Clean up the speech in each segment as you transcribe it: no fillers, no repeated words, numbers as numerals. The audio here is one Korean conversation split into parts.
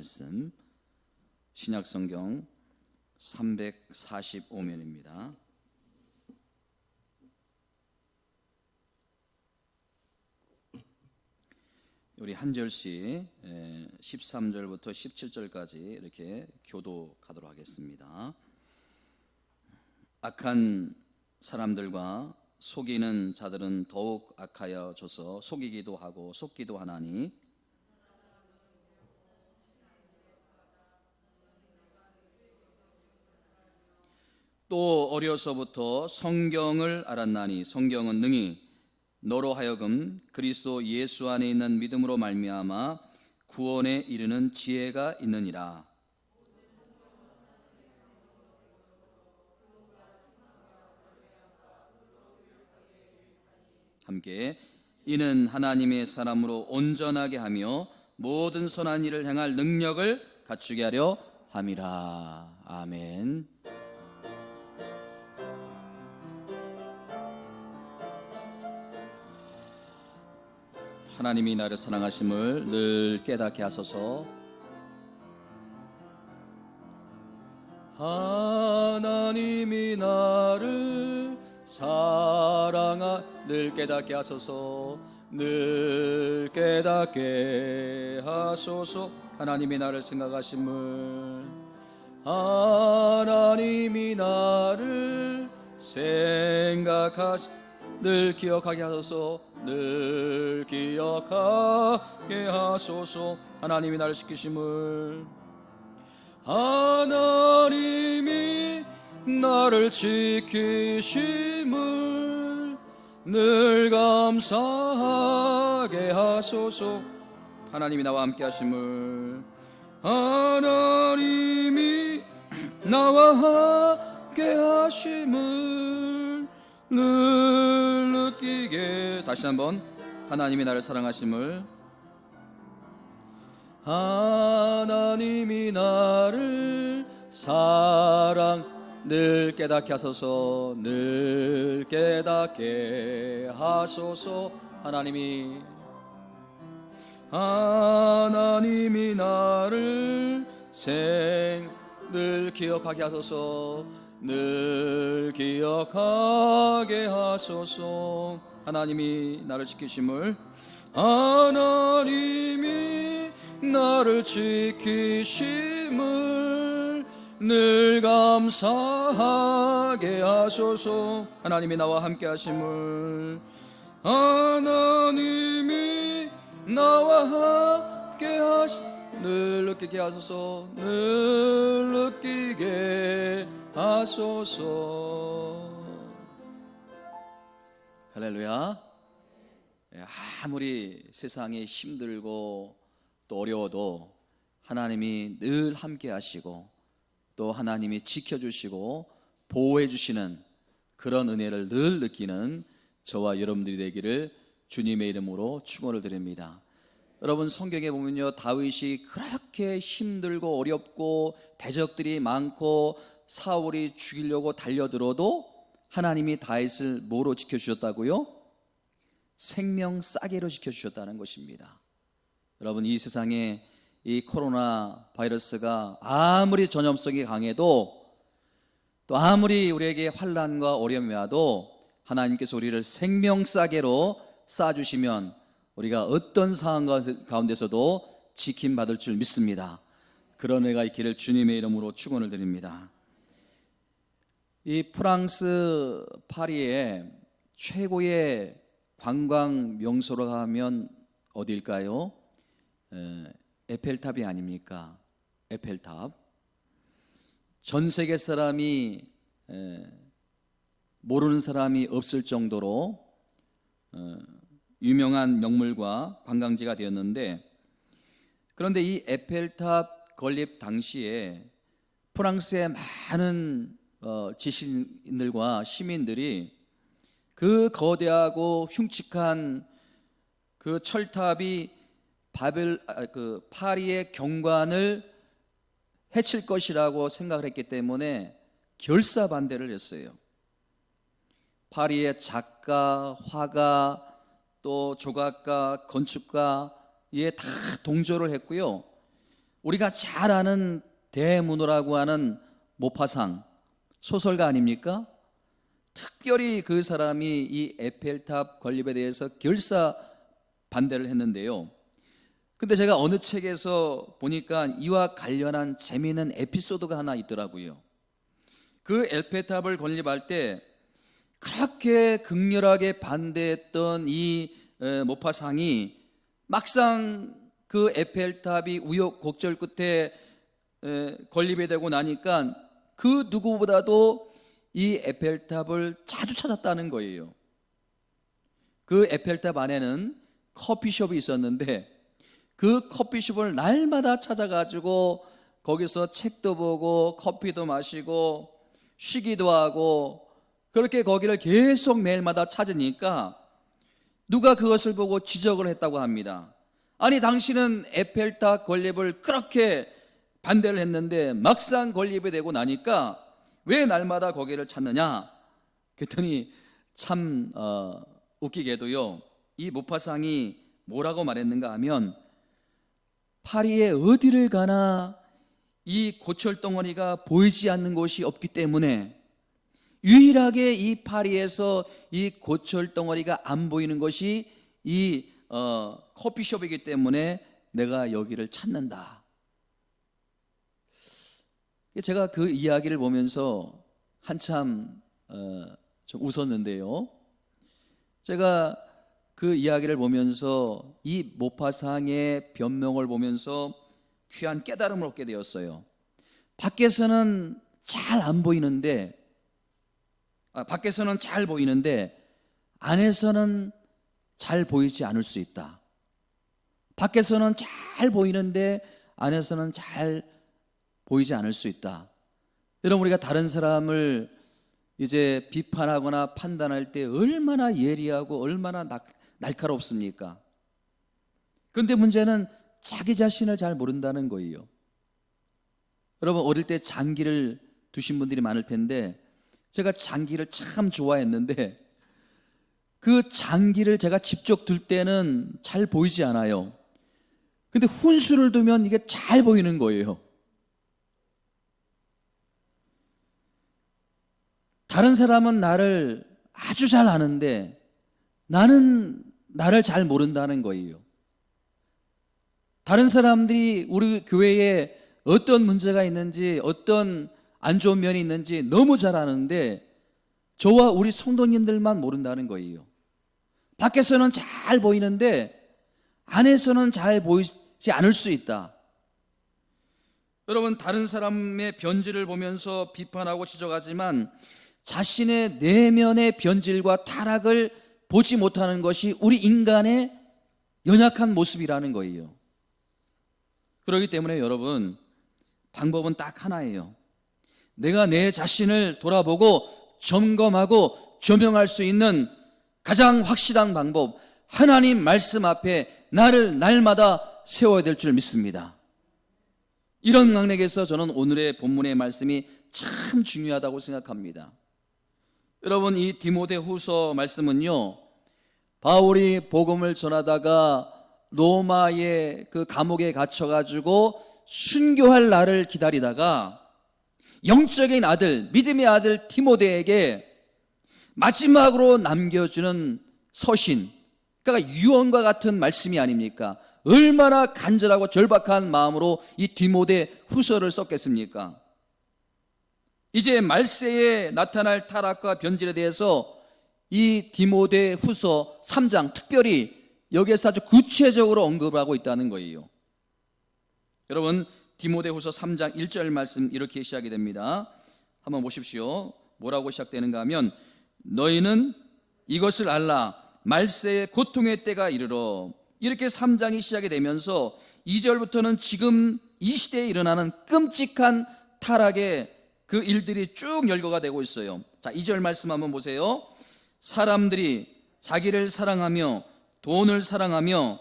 말씀 신약성경 345면입니다. 우리 한 절씩 13절부터 17절까지 이렇게 교독하도록 하겠습니다. 악한 사람들과 속이는 자들은 더욱 악하여져서 속이기도 하고 속기도 하나니 또 어려서부터 성경을 알았나니 성경은 능히 너로 하여금 그리스도 예수 안에 있는 믿음으로 말미암아 구원에 이르는 지혜가 있느니라. 함께 이는 하나님의 사람으로 온전하게 하며 모든 선한 일을 행할 능력을 갖추게 하려 함이라. 아멘. 하나님이 나를 사랑하심을 늘 깨닫게 하소서. 하나님이 나를 늘 깨닫게 하소서. 늘 깨닫게 하소서. 하나님이 나를 생각하심을 하나님이 나를 늘 기억하게 하소서. 늘 기억하게 하소서. 하나님이 나를 지키심을 하나님이 나를 지키심을 늘 감사하게 하소서. 하나님이 나와 함께 하심을 하나님이 나와 함께 하심을 늘 느끼게. 다시 한번 하나님이 나를 사랑하심을 하나님이 나를 늘 깨닫게 하소서. 늘 깨닫게 하소서. 하나님이 나를 늘 기억하게 하소서. 늘 기억하게 하소서. 하나님이 나를 지키심을 하나님이 나를 지키심을 늘 감사하게 하소서. 하나님이 나와 함께 하심을 하나님이 나와 함께 늘 느끼게 하소서. 늘 느끼게 하소서. 할렐루야. 아무리 세상이 힘들고 또 어려워도 하나님이 늘 함께 하시고 또 하나님이 지켜주시고 보호해 주시는 그런 은혜를 늘 느끼는 저와 여러분들이 되기를 주님의 이름으로 축원을 드립니다. 여러분 성경에 보면요, 다윗이 그렇게 힘들고 어렵고 대적들이 많고 사울이 죽이려고 달려들어도 하나님이 다윗을 뭐로 지켜주셨다고요? 생명 싸게로 지켜주셨다는 것입니다. 여러분, 이 세상에 이 코로나 바이러스가 아무리 전염성이 강해도 또 아무리 우리에게 환난과 어려움이 와도 하나님께서 우리를 생명 싸게로 쏴주시면 우리가 어떤 상황 가운데서도 지킴받을 줄 믿습니다. 그런 은혜가 있기를 주님의 이름으로 축원을 드립니다. 이 프랑스 파리의 최고의 관광 명소로 하면 어디일까요? 에펠탑이 아닙니까? 에펠탑. 전 세계 사람이 모르는 사람이 없을 정도로 유명한 명물과 관광지가 되었는데, 그런데 이 에펠탑 건립 당시에 프랑스의 많은 지식인들과 시민들이 그 거대하고 흉측한 그 철탑이 파리의 경관을 해칠 것이라고 생각을 했기 때문에 결사반대를 했어요. 파리의 작가, 화가, 또 조각가, 건축가 다 동조를 했고요. 우리가 잘 아는 대문호라고 하는 모파상 소설가 아닙니까? 특별히 그 사람이 이 에펠탑 건립에 대해서 결사 반대를 했는데요. 근데 제가 어느 책에서 보니까 이와 관련한 재미있는 에피소드가 하나 있더라고요. 그 에펠탑을 건립할 때 그렇게 극렬하게 반대했던 이 모파상이 막상 그 에펠탑이 우여곡절 끝에 건립이 되고 나니까 그 누구보다도 이 에펠탑을 자주 찾았다는 거예요. 그 에펠탑 안에는 커피숍이 있었는데 그 커피숍을 날마다 찾아가지고 거기서 책도 보고 커피도 마시고 쉬기도 하고 그렇게 거기를 계속 매일마다 찾으니까 누가 그것을 보고 지적을 했다고 합니다. 아니, 당신은 에펠탑 건립을 그렇게 반대를 했는데 막상 건립이 되고 나니까 왜 날마다 거기를 찾느냐? 그랬더니 참 웃기게도요, 이 모파상이 뭐라고 말했는가 하면 파리에 어디를 가나 이 고철 덩어리가 보이지 않는 곳이 없기 때문에 유일하게 이 파리에서 이 고철 덩어리가 안 보이는 것이 이 커피숍이기 때문에 내가 여기를 찾는다. 제가 그 이야기를 보면서 한참 좀 웃었는데요. 제가 그 이야기를 보면서 이 모파상의 변명을 보면서 귀한 깨달음을 얻게 되었어요. 밖에서는 잘 안 보이는데, 밖에서는 잘 보이는데 안에서는 잘 보이지 않을 수 있다. 밖에서는 잘 보이는데 안에서는 잘 보이지 않을 수 있다. 여러분, 우리가 다른 사람을 이제 비판하거나 판단할 때 얼마나 예리하고 얼마나 날카롭습니까? 그런데 문제는 자기 자신을 잘 모른다는 거예요. 여러분, 어릴 때 장기를 두신 분들이 많을 텐데 제가 장기를 참 좋아했는데 그 장기를 제가 직접 둘 때는 잘 보이지 않아요. 근데 훈수를 두면 이게 잘 보이는 거예요. 다른 사람은 나를 아주 잘 아는데 나는 나를 잘 모른다는 거예요. 다른 사람들이 우리 교회에 어떤 문제가 있는지, 어떤 안 좋은 면이 있는지 너무 잘 아는데 저와 우리 성도님들만 모른다는 거예요. 밖에서는 잘 보이는데 안에서는 잘 보이지 않을 수 있다. 여러분, 다른 사람의 변질을 보면서 비판하고 지적하지만 자신의 내면의 변질과 타락을 보지 못하는 것이 우리 인간의 연약한 모습이라는 거예요. 그렇기 때문에 여러분, 방법은 딱 하나예요. 내가 내 자신을 돌아보고 점검하고 조명할 수 있는 가장 확실한 방법, 하나님 말씀 앞에 나를 날마다 세워야 될 줄 믿습니다. 이런 맥락에서 저는 오늘의 본문의 말씀이 참 중요하다고 생각합니다. 여러분, 이 디모데후서 말씀은요, 바울이 복음을 전하다가 로마의 그 감옥에 갇혀가지고 순교할 날을 기다리다가 영적인 아들, 믿음의 아들 디모데에게 마지막으로 남겨주는 서신, 그러니까 유언과 같은 말씀이 아닙니까? 얼마나 간절하고 절박한 마음으로 이 디모데 후서를 썼겠습니까? 이제 말세에 나타날 타락과 변질에 대해서 이 디모데 후서 3장 특별히 여기에서 아주 구체적으로 언급하고 있다는 거예요. 여러분, 디모데 후서 3장 1절 말씀 이렇게 시작이 됩니다. 한번 보십시오. 뭐라고 시작되는가 하면 너희는 이것을 알라, 말세의 고통의 때가 이르러. 이렇게 3장이 시작이 되면서 2절부터는 지금 이 시대에 일어나는 끔찍한 타락의 그 일들이 쭉 열거가 되고 있어요. 자, 2절 말씀 한번 보세요. 사람들이 자기를 사랑하며 돈을 사랑하며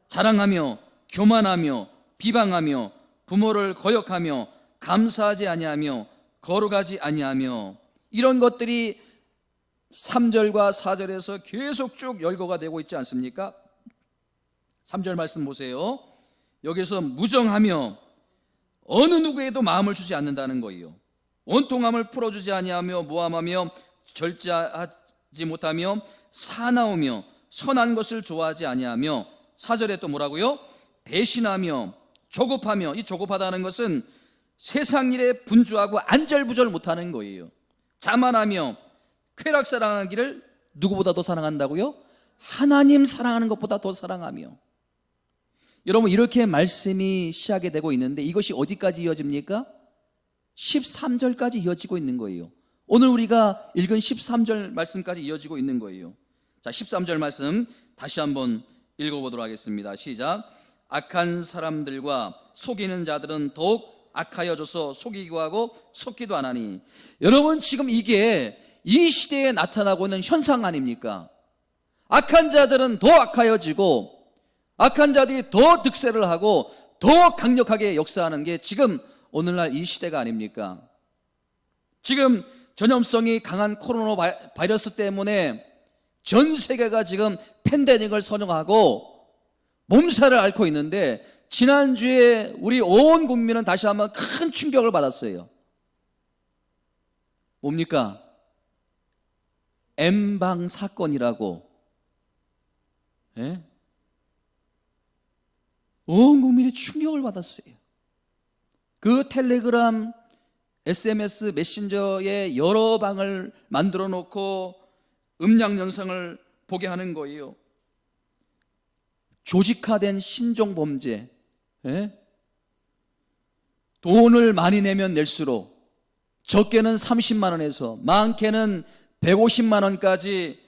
자랑하며 교만하며 비방하며 부모를 거역하며 감사하지 아니하며 거룩하지 아니하며, 이런 것들이 3절과 4절에서 계속 쭉 열거가 되고 있지 않습니까? 3절 말씀 보세요. 여기서 무정하며 어느 누구에도 마음을 주지 않는다는 거예요. 원통함을 풀어주지 아니하며 모함하며 절제하지 못하며 사나우며 선한 것을 좋아하지 아니하며 4절에 또 뭐라고요? 배신하며 조급하며, 이 조급하다는 것은 세상 일에 분주하고 안절부절 못하는 거예요. 자만하며 쾌락 사랑하기를 누구보다 더 사랑한다고요? 하나님 사랑하는 것보다 더 사랑하며. 여러분, 이렇게 말씀이 시작이 되고 있는데 이것이 어디까지 이어집니까? 13절까지 이어지고 있는 거예요. 오늘 우리가 읽은 13절 말씀까지 이어지고 있는 거예요. 자, 13절 말씀 다시 한번 읽어보도록 하겠습니다. 시작. 악한 사람들과 속이는 자들은 더욱 악하여져서 속이기도 하고 속기도 안 하니. 여러분, 지금 이게 이 시대에 나타나고 있는 현상 아닙니까? 악한 자들은 더 악하여지고 악한 자들이 더 득세를 하고 더 강력하게 역사하는 게 지금 오늘날 이 시대가 아닙니까? 지금 전염성이 강한 코로나 바이러스 때문에 전 세계가 지금 팬데믹을 선언하고 몸살을 앓고 있는데, 지난주에 우리 온 국민은 다시 한번 큰 충격을 받았어요. 뭡니까? M방 사건이라고. 예? 온 국민이 충격을 받았어요. 그 텔레그램, SMS, 메신저에 여러 방을 만들어 놓고 음량 영상을 보게 하는 거예요. 조직화된 신종범죄. 예? 돈을 많이 내면 낼수록 적게는 30만 원에서 많게는 150만 원까지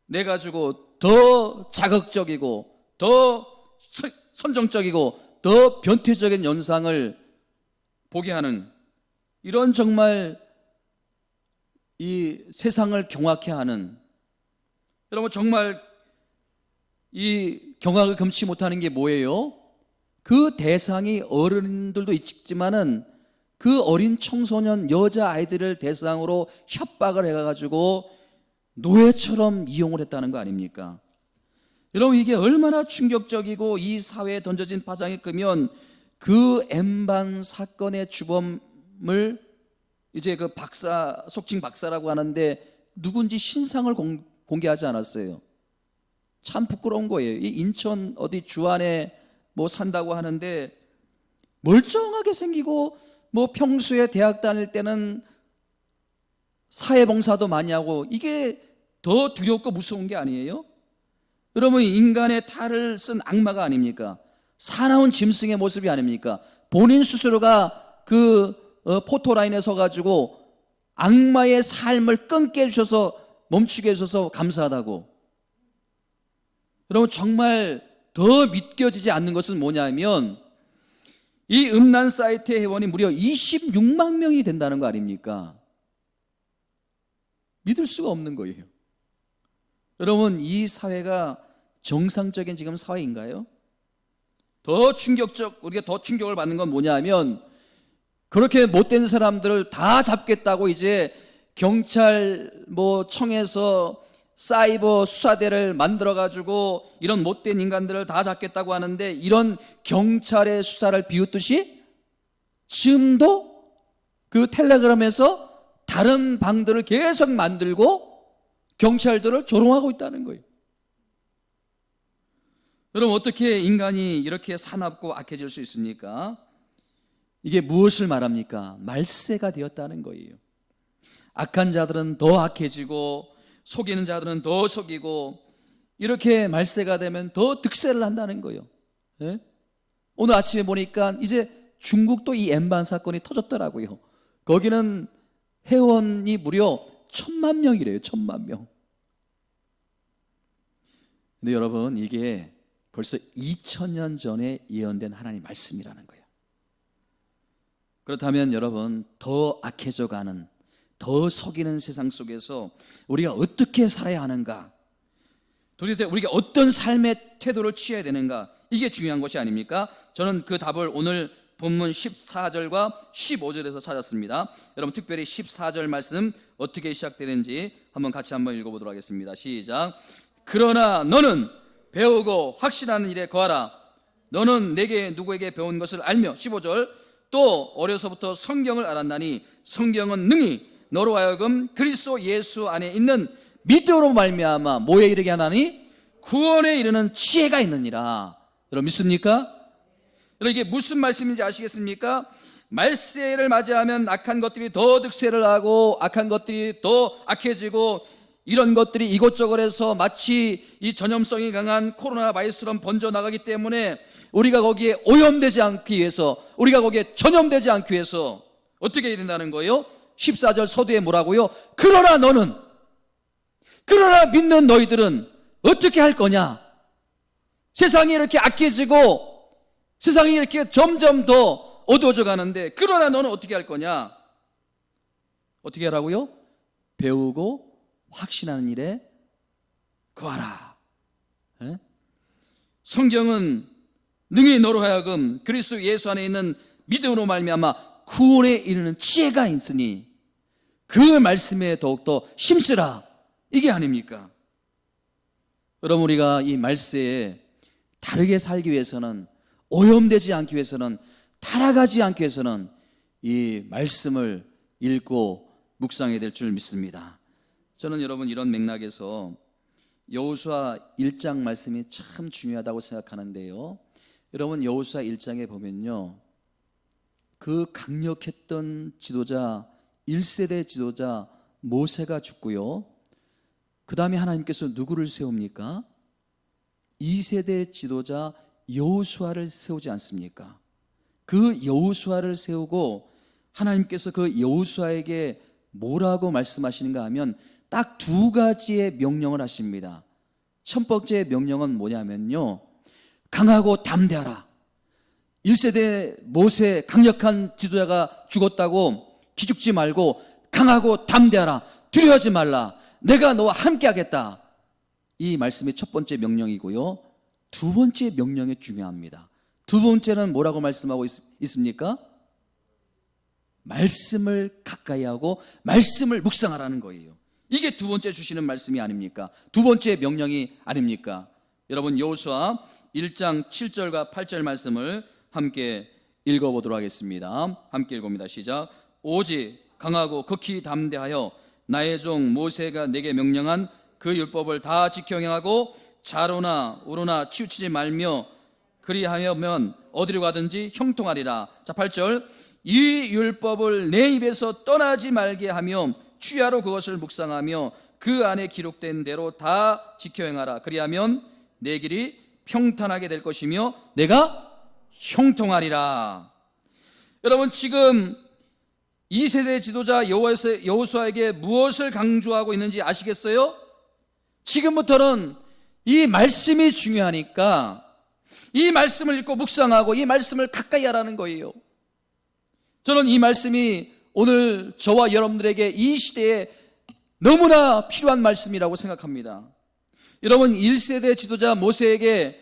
내가지고 더 자극적이고 더 선정적이고 더 변태적인 영상을 보게 하는, 이런 정말 이 세상을 경악해 하는, 여러분 정말 이 경악을 금치 못하는 게 뭐예요? 그 대상이 어른들도 있지만은 그 어린 청소년 여자아이들을 대상으로 협박을 해가지고 노예처럼 이용을 했다는 거 아닙니까? 여러분, 이게 얼마나 충격적이고 이 사회에 던져진 파장이 크면 그 M반 사건의 주범을 이제 그 박사, 속칭 박사라고 하는데 누군지 신상을 공개하지 않았어요. 참 부끄러운 거예요. 이 인천 어디 주안에 뭐 산다고 하는데 멀쩡하게 생기고 뭐 평소에 대학 다닐 때는 사회봉사도 많이 하고, 이게 더 두렵고 무서운 게 아니에요? 여러분, 인간의 탈을 쓴 악마가 아닙니까? 사나운 짐승의 모습이 아닙니까? 본인 스스로가 그 포토라인에 서가지고 악마의 삶을 끊게 해주셔서, 멈추게 해주셔서 감사하다고. 여러분, 정말 더 믿겨지지 않는 것은 뭐냐면 이 음란 사이트의 회원이 무려 26만 명이 된다는 거 아닙니까? 믿을 수가 없는 거예요. 여러분, 이 사회가 정상적인 지금 사회인가요? 우리가 더 충격을 받는 건 뭐냐면, 그렇게 못된 사람들을 다 잡겠다고 이제 경찰 청에서 사이버 수사대를 만들어가지고 이런 못된 인간들을 다 잡겠다고 하는데, 이런 경찰의 수사를 비웃듯이 지금도 그 텔레그램에서 다른 방들을 계속 만들고 경찰들을 조롱하고 있다는 거예요. 여러분, 어떻게 인간이 이렇게 사납고 악해질 수 있습니까? 이게 무엇을 말합니까? 말세가 되었다는 거예요. 악한 자들은 더 악해지고 속이는 자들은 더 속이고, 이렇게 말세가 되면 더 득세를 한다는 거예요. 예? 오늘 아침에 보니까 이제 중국도 이 M반 사건이 터졌더라고요. 거기는 회원이 무려 1000만 명이래요. 1000만 명. 근데 여러분, 이게 벌써 2000년 전에 예언된 하나님 말씀이라는 거예요. 그렇다면 여러분, 더 악해져 가는, 더 속이는 세상 속에서 우리가 어떻게 살아야 하는가? 도대체 우리가 어떤 삶의 태도를 취해야 되는가? 이게 중요한 것이 아닙니까? 저는 그 답을 오늘 본문 14절과 15절에서 찾았습니다. 여러분, 특별히 14절 말씀 어떻게 시작되는지 같이 한번 읽어보도록 하겠습니다. 시작. 그러나 너는 배우고 확신하는 일에 거하라. 너는 내게 누구에게 배운 것을 알며. 15절. 또 어려서부터 성경을 알았나니 성경은 능히 너로 하여금 그리스도 예수 안에 있는 믿음으로 말미암아 뭐에 이르게 하나니 구원에 이르는 지혜가 있느니라. 여러분 믿습니까? 여러분 이게 무슨 말씀인지 아시겠습니까? 말세를 맞이하면 악한 것들이 더 득세를 하고 악한 것들이 더 악해지고 이런 것들이 이곳저곳에서 마치 이 전염성이 강한 코로나 바이러스처럼 번져나가기 때문에 우리가 거기에 오염되지 않기 위해서, 우리가 거기에 전염되지 않기 위해서 어떻게 해야 된다는 거예요? 14절 서두에 뭐라고요? 그러나 너는, 그러나 믿는 너희들은 어떻게 할 거냐? 세상이 이렇게 악해지고 세상이 이렇게 점점 더 어두워져 가는데 그러나 너는 어떻게 할 거냐? 어떻게 하라고요? 배우고 확신하는 일에 구하라. 예? 성경은 능히 너로 하여금 그리스도 예수 안에 있는 믿음으로 말미암아 구원에 이르는 지혜가 있으니 그 말씀에 더욱더 힘쓰라. 이게 아닙니까? 여러분 우리가 이 말세에 다르게 살기 위해서는, 오염되지 않기 위해서는, 타락하지 않기 위해서는 이 말씀을 읽고 묵상해야 될 줄 믿습니다. 저는 여러분 이런 맥락에서 여호수아 1장 말씀이 참 중요하다고 생각하는데요. 여러분 여호수아 1장에 보면요, 그 강력했던 지도자 1세대 지도자 모세가 죽고요, 그 다음에 하나님께서 누구를 세웁니까? 2세대 지도자 여호수아를 세우지 않습니까? 그 여호수아를 세우고 하나님께서 그 여호수아에게 뭐라고 말씀하시는가 하면 딱 두 가지의 명령을 하십니다. 첫 번째 명령은 뭐냐면요, 강하고 담대하라. 1세대 모세 강력한 지도자가 죽었다고 기죽지 말고 강하고 담대하라. 두려워하지 말라. 내가 너와 함께 하겠다. 이 말씀이 첫 번째 명령이고요, 두 번째 명령이 중요합니다. 두 번째는 뭐라고 말씀하고 있습니까? 말씀을 가까이 하고 말씀을 묵상하라는 거예요. 이게 두 번째 주시는 말씀이 아닙니까? 두 번째 명령이 아닙니까? 여러분 여호수아 1장 7절과 8절 말씀을 함께 읽어보도록 하겠습니다. 함께 읽어봅니다. 시작. 오직 강하고 극히 담대하여 나의 종 모세가 내게 명령한 그 율법을 다 지켜 행하고 좌로나 우로나 치우치지 말며 그리하면 어디로 가든지 형통하리라. 자 8절. 이 율법을 내 입에서 떠나지 말게 하며 취하로 그것을 묵상하며 그 안에 기록된 대로 다 지켜 행하라. 그리하면 내 길이 평탄하게 될 것이며 내가 형통하리라. 여러분 지금 2세대 지도자 여호수아에게 무엇을 강조하고 있는지 아시겠어요? 지금부터는 이 말씀이 중요하니까 이 말씀을 읽고 묵상하고 이 말씀을 가까이 하라는 거예요. 저는 이 말씀이 오늘 저와 여러분들에게 이 시대에 너무나 필요한 말씀이라고 생각합니다. 여러분 1세대 지도자 모세에게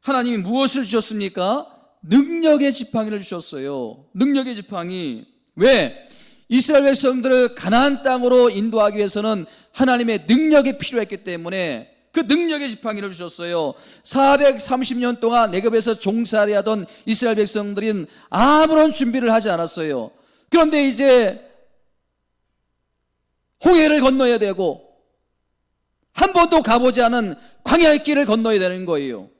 하나님이 무엇을 주셨습니까? 능력의 지팡이를 주셨어요. 능력의 지팡이. 왜? 이스라엘 백성들을 가나안 땅으로 인도하기 위해서는 하나님의 능력이 필요했기 때문에 그 능력의 지팡이를 주셨어요. 430년 동안 내굽에서 종살이 하던 이스라엘 백성들은 아무런 준비를 하지 않았어요. 그런데 이제 홍해를 건너야 되고 한 번도 가보지 않은 광야의 길을 건너야 되는 거예요.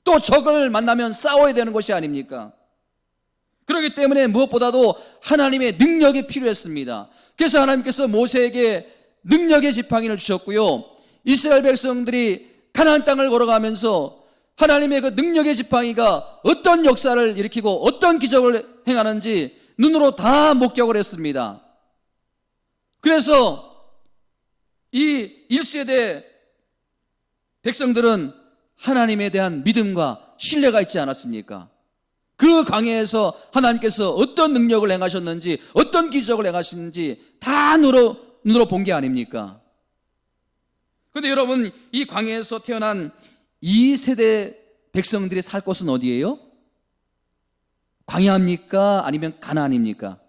또 적을 만나면 싸워야 되는 것이 아닙니까? 그렇기 때문에 무엇보다도 하나님의 능력이 필요했습니다. 그래서 하나님께서 모세에게 능력의 지팡이를 주셨고요, 이스라엘 백성들이 가나안 땅을 걸어가면서 하나님의 그 능력의 지팡이가 어떤 역사를 일으키고 어떤 기적을 행하는지 눈으로 다 목격을 했습니다. 그래서 이 1세대 백성들은 하나님에 대한 믿음과 신뢰가 있지 않았습니까? 그 광야에서 하나님께서 어떤 능력을 행하셨는지 어떤 기적을 행하시는지 다 눈으로 본 게 아닙니까? 그런데 여러분 이 광야에서 태어난 2세대 백성들이 살 곳은 어디예요? 광야입니까? 아니면 가나안입니까?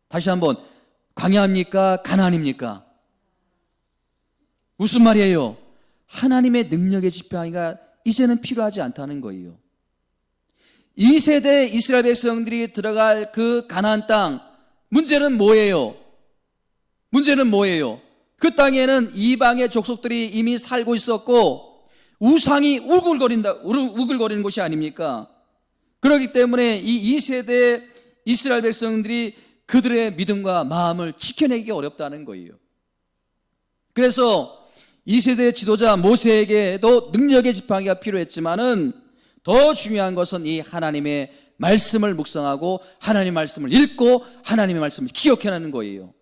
다시 한번, 광야입니까? 가나안입니까? 무슨 말이에요? 하나님의 능력의 지팡이가 이제는 필요하지 않다는 거예요. 2세대 이스라엘 백성들이 들어갈 그 가나안 땅, 문제는 뭐예요? 문제는 뭐예요? 그 땅에는 이방의 족속들이 이미 살고 있었고 우상이 우글거리는 곳이 아닙니까? 그렇기 때문에 이 2세대 이스라엘 백성들이 그들의 믿음과 마음을 지켜내기 어렵다는 거예요. 그래서 2세대 지도자 모세에게도 능력의 지팡이가 필요했지만은 더 중요한 것은 이 하나님의 말씀을 묵상하고 하나님의 말씀을 읽고 하나님의 말씀을 기억해내는 거예요.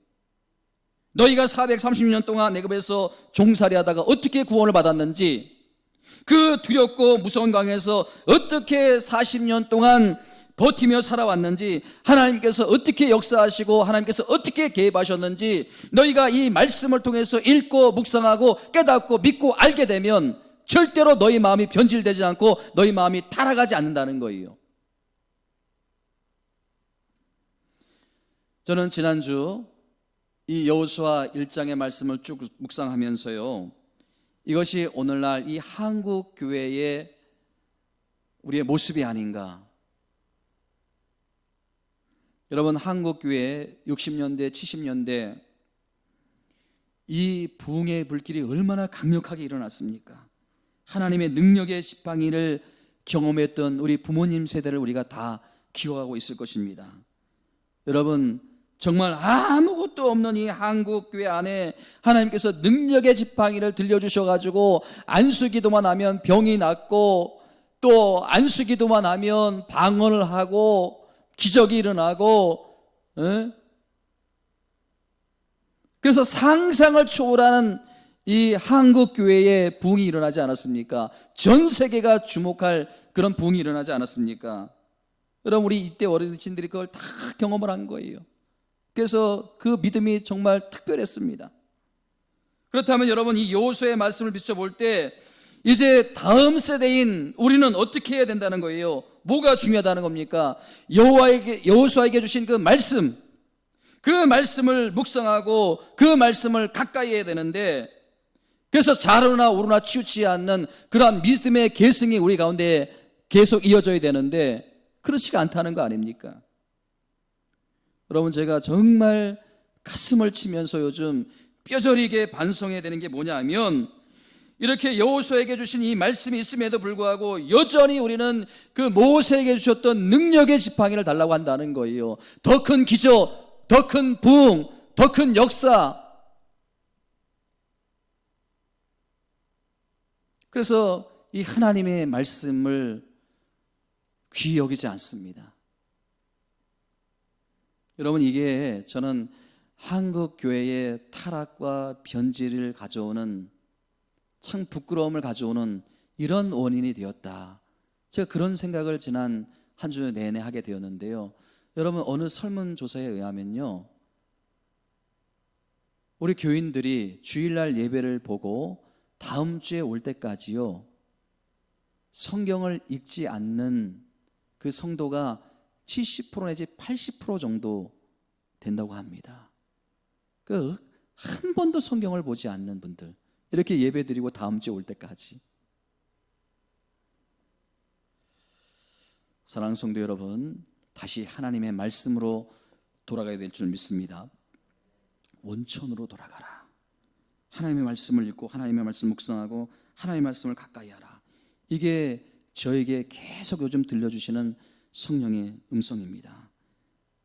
너희가 430년 동안 애굽에서 종살이 하다가 어떻게 구원을 받았는지, 그 두렵고 무서운 강에서 어떻게 40년 동안 버티며 살아왔는지, 하나님께서 어떻게 역사하시고 하나님께서 어떻게 개입하셨는지 너희가 이 말씀을 통해서 읽고 묵상하고 깨닫고 믿고 알게 되면 절대로 너희 마음이 변질되지 않고 너희 마음이 타락하지 않는다는 거예요. 저는 지난주 이 여호수아 1장의 말씀을 쭉 묵상하면서요, 이것이 오늘날 이 한국 교회의 우리의 모습이 아닌가. 여러분, 한국 교회 60년대 70년대 이 부흥의 불길이 얼마나 강력하게 일어났습니까? 하나님의 능력의 지팡이를 경험했던 우리 부모님 세대를 우리가 다 기억하고 있을 것입니다. 여러분, 정말 아무것도 없는 이 한국 교회 안에 하나님께서 능력의 지팡이를 들려주셔가지고 안수기도만 하면 병이 낫고, 또 안수기도만 하면 방언을 하고 기적이 일어나고, 그래서 상상을 초월하는 이 한국 교회의 부흥이 일어나지 않았습니까? 전 세계가 주목할 그런 부흥이 일어나지 않았습니까? 여러분, 우리 이때 어르신들이 그걸 다 경험을 한 거예요. 그래서 그 믿음이 정말 특별했습니다. 그렇다면 여러분, 이 여호수아의 말씀을 비춰볼 때 이제 다음 세대인 우리는 어떻게 해야 된다는 거예요? 뭐가 중요하다는 겁니까? 여호수아에게 주신 그 말씀, 그 말씀을 묵상하고 그 말씀을 가까이 해야 되는데, 그래서 좌로나 우로나 치우치지 않는 그러한 믿음의 계승이 우리 가운데 계속 이어져야 되는데 그렇지가 않다는 거 아닙니까? 여러분, 제가 정말 가슴을 치면서 요즘 뼈저리게 반성해야 되는 게 뭐냐면, 이렇게 여호수아에게 주신 이 말씀이 있음에도 불구하고 여전히 우리는 그 모세에게 주셨던 능력의 지팡이를 달라고 한다는 거예요. 더 큰 기적, 더 큰 부흥, 더 큰 역사. 그래서 이 하나님의 말씀을 귀히 여기지 않습니다. 여러분, 이게 저는 한국 교회의 타락과 변질을 가져오는, 참 부끄러움을 가져오는 이런 원인이 되었다. 제가 그런 생각을 지난 한 주 내내 하게 되었는데요. 여러분, 어느 설문조사에 의하면요, 우리 교인들이 주일날 예배를 보고 다음 주에 올 때까지요, 성경을 읽지 않는 그 성도가 70% 내지 80% 정도 된다고 합니다. 한 번도 성경을 보지 않는 분들, 이렇게 예배드리고 다음 주에 올 때까지. 사랑하는 성도 여러분, 다시 하나님의 말씀으로 돌아가야 될 줄 믿습니다. 원천으로 돌아가라. 하나님의 말씀을 읽고 하나님의 말씀을 묵상하고 하나님의 말씀을 가까이 하라. 이게 저에게 계속 요즘 들려주시는 성령의 음성입니다.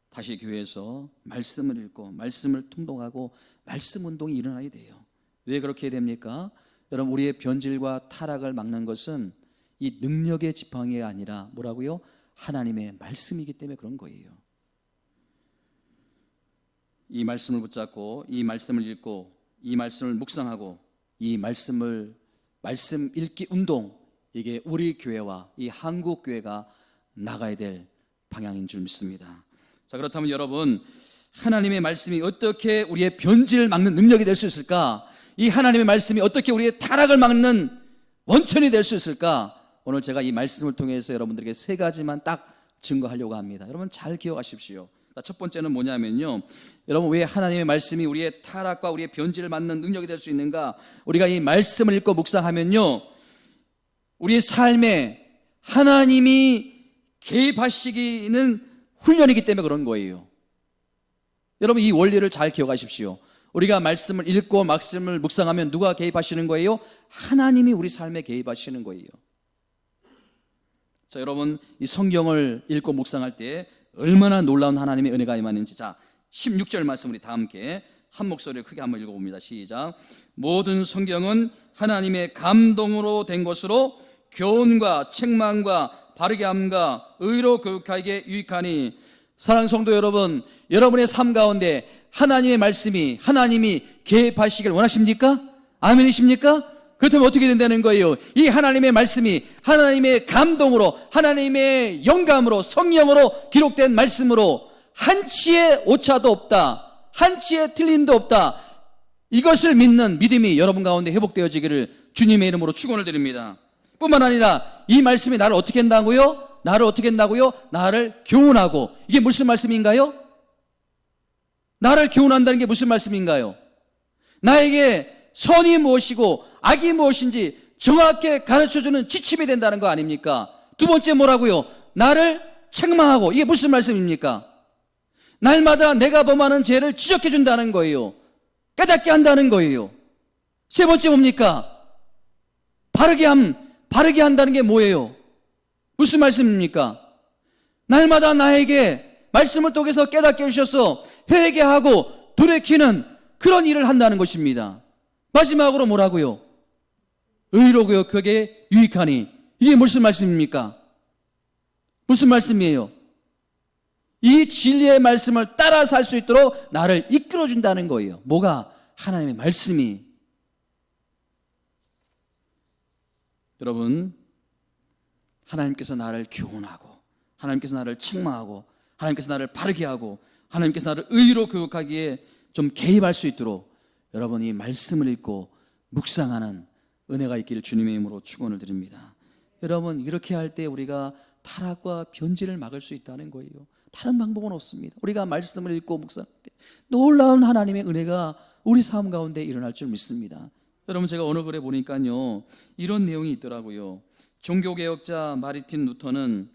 다시 교회에서 말씀을 읽고 말씀을 통독하고 말씀 운동이 일어나야 돼요. 왜 그렇게 됩니까? 여러분, 우리의 변질과 타락을 막는 것은 이 능력의 지팡이가 아니라 뭐라고요? 하나님의 말씀이기 때문에 그런 거예요. 이 말씀을 붙잡고 이 말씀을 읽고 이 말씀을 묵상하고 이 말씀 읽기 운동, 이게 우리 교회와 이 한국 교회가 나가야 될 방향인 줄 믿습니다. 자, 그렇다면 여러분, 하나님의 말씀이 어떻게 우리의 변질을 막는 능력이 될 수 있을까? 이 하나님의 말씀이 어떻게 우리의 타락을 막는 원천이 될 수 있을까? 오늘 제가 이 말씀을 통해서 여러분들에게 세 가지만 딱 증거하려고 합니다. 여러분, 잘 기억하십시오. 첫 번째는 뭐냐면요, 여러분, 왜 하나님의 말씀이 우리의 타락과 우리의 변질을 막는 능력이 될 수 있는가? 우리가 이 말씀을 읽고 묵상하면요, 우리의 삶에 하나님이 개입하시기는 훈련이기 때문에 그런 거예요. 여러분, 이 원리를 잘 기억하십시오. 우리가 말씀을 읽고 말씀을 묵상하면 누가 개입하시는 거예요? 하나님이 우리 삶에 개입하시는 거예요. 자, 여러분, 이 성경을 읽고 묵상할 때 얼마나 놀라운 하나님의 은혜가 임하는지, 자, 16절 말씀 우리 다 함께 한 목소리를 크게 한번 읽어봅니다. 시작. 모든 성경은 하나님의 감동으로 된 것으로 교훈과 책망과 바르게 함과 의로 교육하기에 유익하니. 사랑하는 성도 여러분, 여러분의 삶 가운데 하나님의 말씀이, 하나님이 개입하시길 원하십니까? 아멘이십니까? 그렇다면 어떻게 된다는 거예요? 이 하나님의 말씀이 하나님의 감동으로, 하나님의 영감으로, 성령으로 기록된 말씀으로 한치의 오차도 없다, 한치의 틀림도 없다, 이것을 믿는 믿음이 여러분 가운데 회복되어지기를 주님의 이름으로 축원을 드립니다. 뿐만 아니라 이 말씀이 나를 어떻게 한다고요? 나를 어떻게 한다고요? 나를 교훈하고. 이게 무슨 말씀인가요? 나를 교훈한다는 게 무슨 말씀인가요? 나에게 선이 무엇이고 악이 무엇인지 정확하게 가르쳐주는 지침이 된다는 거 아닙니까? 두 번째 뭐라고요? 나를 책망하고. 이게 무슨 말씀입니까? 날마다 내가 범하는 죄를 지적해 준다는 거예요. 깨닫게 한다는 거예요. 세 번째 뭡니까? 바르게 한다는 게 뭐예요? 무슨 말씀입니까? 날마다 나에게 말씀을 통해서 깨닫게 해주셔서 회개하고 돌이키는 그런 일을 한다는 것입니다. 마지막으로 뭐라고요? 의로 교육하기에 유익하니. 이게 무슨 말씀입니까? 무슨 말씀이에요? 이 진리의 말씀을 따라 살 수 있도록 나를 이끌어준다는 거예요. 뭐가? 하나님의 말씀이. 여러분, 하나님께서 나를 교훈하고, 하나님께서 나를 책망하고, 하나님께서 나를 바르게 하고, 하나님께서 나를 의로 교육하기에 좀 개입할 수 있도록 여러분이 말씀을 읽고 묵상하는 은혜가 있기를 주님의 이름으로 축원을 드립니다. 여러분, 이렇게 할 때 우리가 타락과 변질을 막을 수 있다는 거예요. 다른 방법은 없습니다. 우리가 말씀을 읽고 묵상할 때 놀라운 하나님의 은혜가 우리 삶 가운데 일어날 줄 믿습니다. 여러분, 제가 어느 글에 보니까요, 이런 내용이 있더라고요. 종교개혁자 마르틴 루터는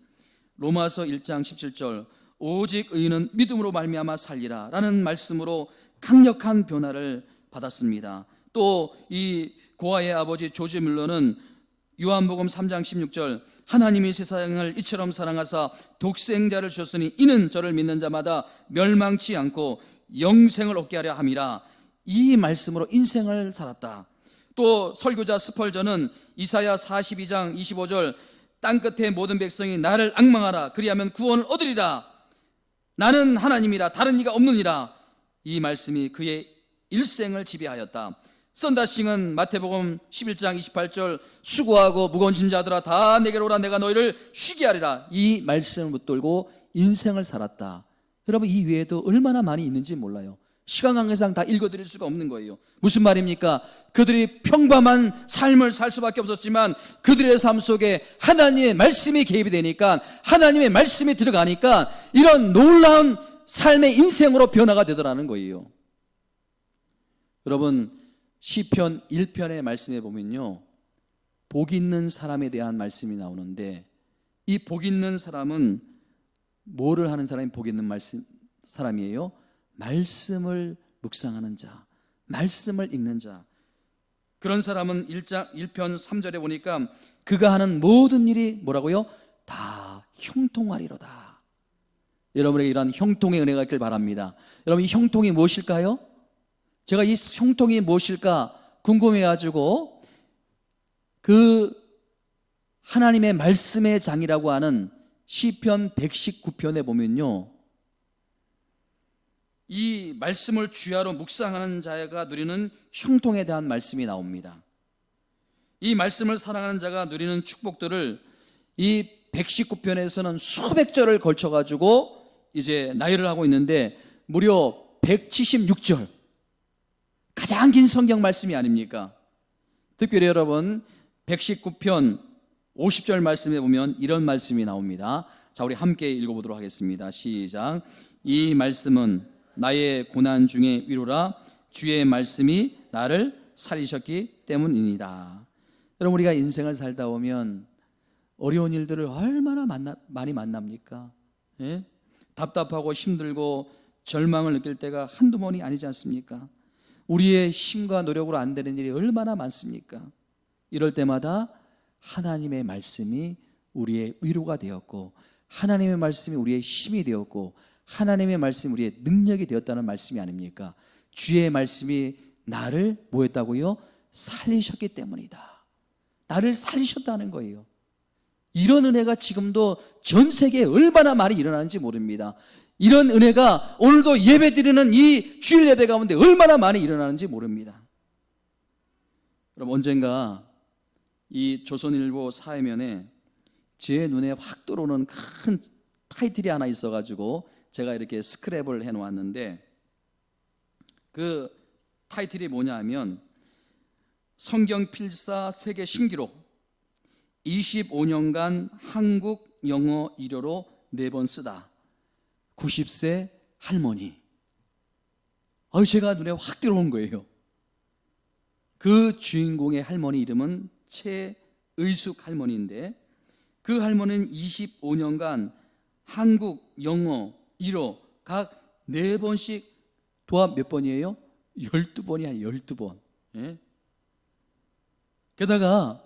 로마서 1장 17절 오직 의인은 믿음으로 말미암아 살리라 라는 말씀으로 강력한 변화를 받았습니다. 또 이 고아의 아버지 조지 뮬러는 요한복음 3장 16절 하나님이 세상을 이처럼 사랑하사 독생자를 주셨으니 이는 저를 믿는 자마다 멸망치 않고 영생을 얻게 하려 함이라. 이 말씀으로 인생을 살았다. 또 설교자 스펄전은 이사야 42장 25절 땅끝의 모든 백성이 나를 앙망하라 그리하면 구원을 얻으리라. 나는 하나님이라 다른 이가 없느니라. 이 말씀이 그의 일생을 지배하였다. 썬다싱은 마태복음 11장 28절 수고하고 무거운 짐자들아 다 내게로 오라 내가 너희를 쉬게 하리라. 이 말씀을 붙들고 인생을 살았다. 여러분, 이 외에도 얼마나 많이 있는지 몰라요. 시간 관계상 다 읽어드릴 수가 없는 거예요. 무슨 말입니까? 그들이 평범한 삶을 살 수밖에 없었지만 그들의 삶 속에 하나님의 말씀이 개입이 되니까, 하나님의 말씀이 들어가니까 이런 놀라운 삶의 인생으로 변화가 되더라는 거예요. 여러분, 시편 1편의 말씀에 보면요, 복 있는 사람에 대한 말씀이 나오는데, 이 복 있는 사람은 뭐를 하는 사람이 복 있는 사람이에요? 말씀을 묵상하는 자, 말씀을 읽는 자. 그런 사람은 1편 3절에 보니까 그가 하는 모든 일이 뭐라고요? 다 형통하리로다. 여러분에게 이러한 형통의 은혜가 있길 바랍니다. 여러분, 이 형통이 무엇일까요? 제가 이 형통이 무엇일까 궁금해가지고 그 하나님의 말씀의 장이라고 하는 시편 119편에 보면요, 이 말씀을 주야로 묵상하는 자가 누리는 형통에 대한 말씀이 나옵니다. 이 말씀을 사랑하는 자가 누리는 축복들을 이 119편에서는 수백 절을 걸쳐가지고 이제 나열을 하고 있는데 무려 176절, 가장 긴 성경 말씀이 아닙니까? 특별히 여러분 119편 50절 말씀에 보면 이런 말씀이 나옵니다. 자, 우리 함께 읽어보도록 하겠습니다. 시작. 이 말씀은 나의 고난 중에 위로라. 주의 말씀이 나를 살리셨기 때문입니다. 여러분, 우리가 인생을 살다 보면 어려운 일들을 얼마나 많이 만납니까? 예? 답답하고 힘들고 절망을 느낄 때가 한두 번이 아니지 않습니까? 우리의 힘과 노력으로 안 되는 일이 얼마나 많습니까? 이럴 때마다 하나님의 말씀이 우리의 위로가 되었고, 하나님의 말씀이 우리의 힘이 되었고, 하나님의 말씀이 우리의 능력이 되었다는 말씀이 아닙니까? 주의 말씀이 나를 뭐 했다고요? 살리셨기 때문이다. 나를 살리셨다는 거예요. 이런 은혜가 지금도 전 세계에 얼마나 많이 일어나는지 모릅니다. 이런 은혜가 오늘도 예배 드리는 이 주일 예배 가운데 얼마나 많이 일어나는지 모릅니다. 그럼 언젠가 이 조선일보 사회면에 제 눈에 확 들어오는 큰 타이틀이 하나 있어가지고 제가 이렇게 스크랩을 해놓았는데, 그 타이틀이 뭐냐 하면 성경 필사 세계 신기록 25년간 한국 영어 1어로 4번 쓰다 90세 할머니. 제가 눈에 확 들어온 거예요. 그 주인공의 할머니 이름은 최의숙 할머니인데, 그 할머니는 25년간 한국 영어 1어 각 4번씩 도합 몇 번이에요? 12번이 아니에요. 12번. 예? 게다가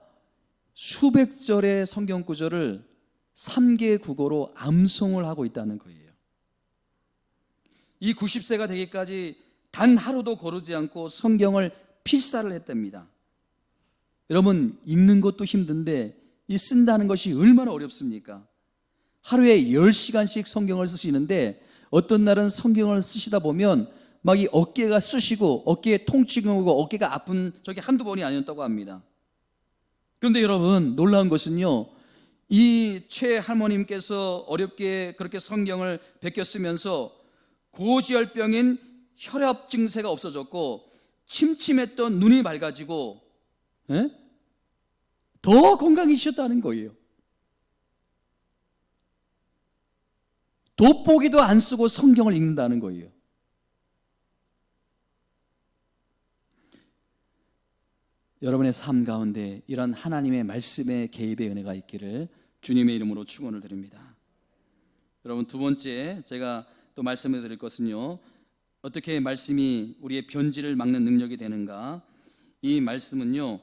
수백 절의 성경 구절을 3개 국어로 암송을 하고 있다는 거예요. 이 90세가 되기까지 단 하루도 거르지 않고 성경을 필사를 했답니다. 여러분, 읽는 것도 힘든데 이 쓴다는 것이 얼마나 어렵습니까? 하루에 10시간씩 성경을 쓰시는데, 어떤 날은 성경을 쓰시다 보면 막 이 어깨가 쑤시고 어깨에 통증이 오고 어깨가 아픈 적이 한두 번이 아니었다고 합니다. 그런데 여러분, 놀라운 것은요, 이 최 할머님께서 어렵게 그렇게 성경을 베껴 쓰면서 고지혈병인 혈압 증세가 없어졌고, 침침했던 눈이 맑아지고, 더 건강해지셨다는 거예요. 돋보기도 안 쓰고 성경을 읽는다는 거예요. 여러분의 삶 가운데 이런 하나님의 말씀의 개입의 은혜가 있기를 주님의 이름으로 축원을 드립니다. 여러분, 두 번째 제가 또 말씀을 드릴 것은요, 어떻게 말씀이 우리의 변질을 막는 능력이 되는가? 이 말씀은요,